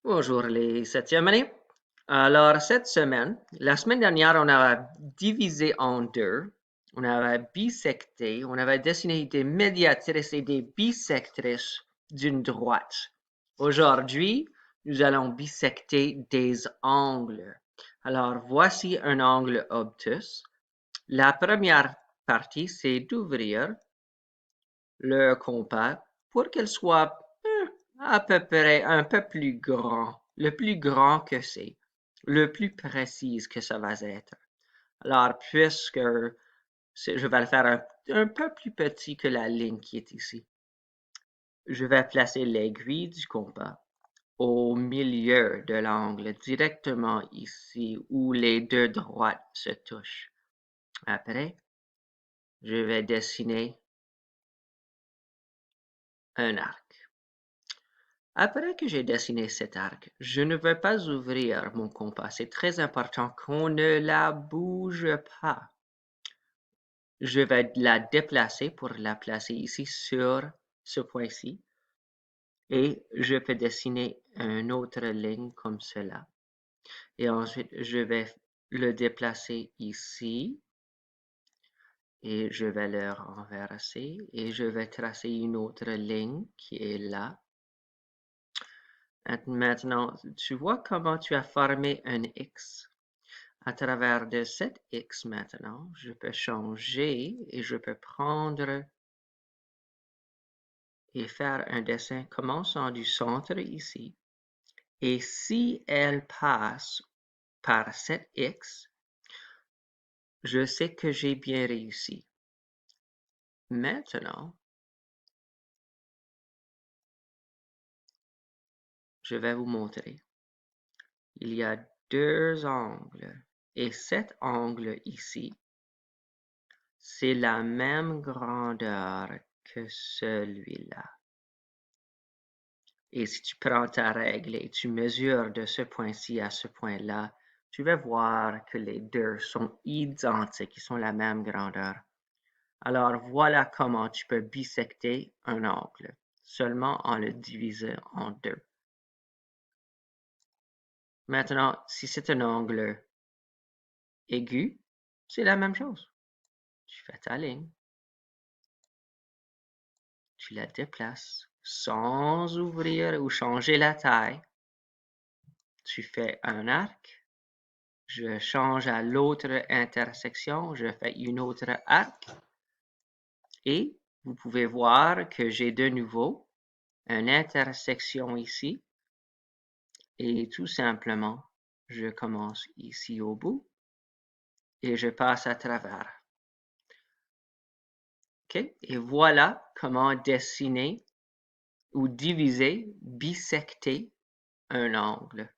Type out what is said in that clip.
Bonjour les septièmes années. Alors, cette semaine, la semaine dernière, on a divisé en deux. On avait bisecté, on avait dessiné des médiatrices et des bisectrices d'une droite. Aujourd'hui, nous allons bisecter des angles. Alors, voici un angle obtus. La première partie, c'est d'ouvrir le compas pour qu'elle soit à peu près un peu plus grand, le plus grand que c'est, le plus précise que ça va être. Alors, puisque je vais le faire un peu plus petit que la ligne qui est ici, je vais placer l'aiguille du compas au milieu de l'angle, directement ici où les deux droites se touchent. Après, je vais dessiner un arc. Après que j'ai dessiné cet arc, je ne veux pas ouvrir mon compas. C'est très important qu'on ne la bouge pas. Je vais la déplacer pour la placer ici sur ce point-ci. Et je peux dessiner une autre ligne comme cela. Et ensuite, je vais le déplacer ici. Et je vais le renverser. Et je vais tracer une autre ligne qui est là. Maintenant, tu vois comment tu as formé un X. À travers de cet X maintenant, je peux changer et je peux prendre et faire un dessin commençant du centre ici. Et si elle passe par cet X, je sais que j'ai bien réussi. Maintenant, je vais vous montrer. Il y a deux angles. Et cet angle ici, c'est la même grandeur que celui-là. Et si tu prends ta règle et tu mesures de ce point-ci à ce point-là, tu vas voir que les deux sont identiques, ils sont la même grandeur. Alors voilà comment tu peux bisecter un angle, seulement en le divisant en deux. Maintenant, si c'est un angle aigu, c'est la même chose. Tu fais ta ligne, tu la déplaces sans ouvrir ou changer la taille. Tu fais un arc, je change à l'autre intersection, je fais une autre arc et vous pouvez voir que j'ai de nouveau une intersection ici et tout simplement, je commence ici au bout et je passe à travers. OK? Et voilà comment dessiner ou diviser, bisecter un angle.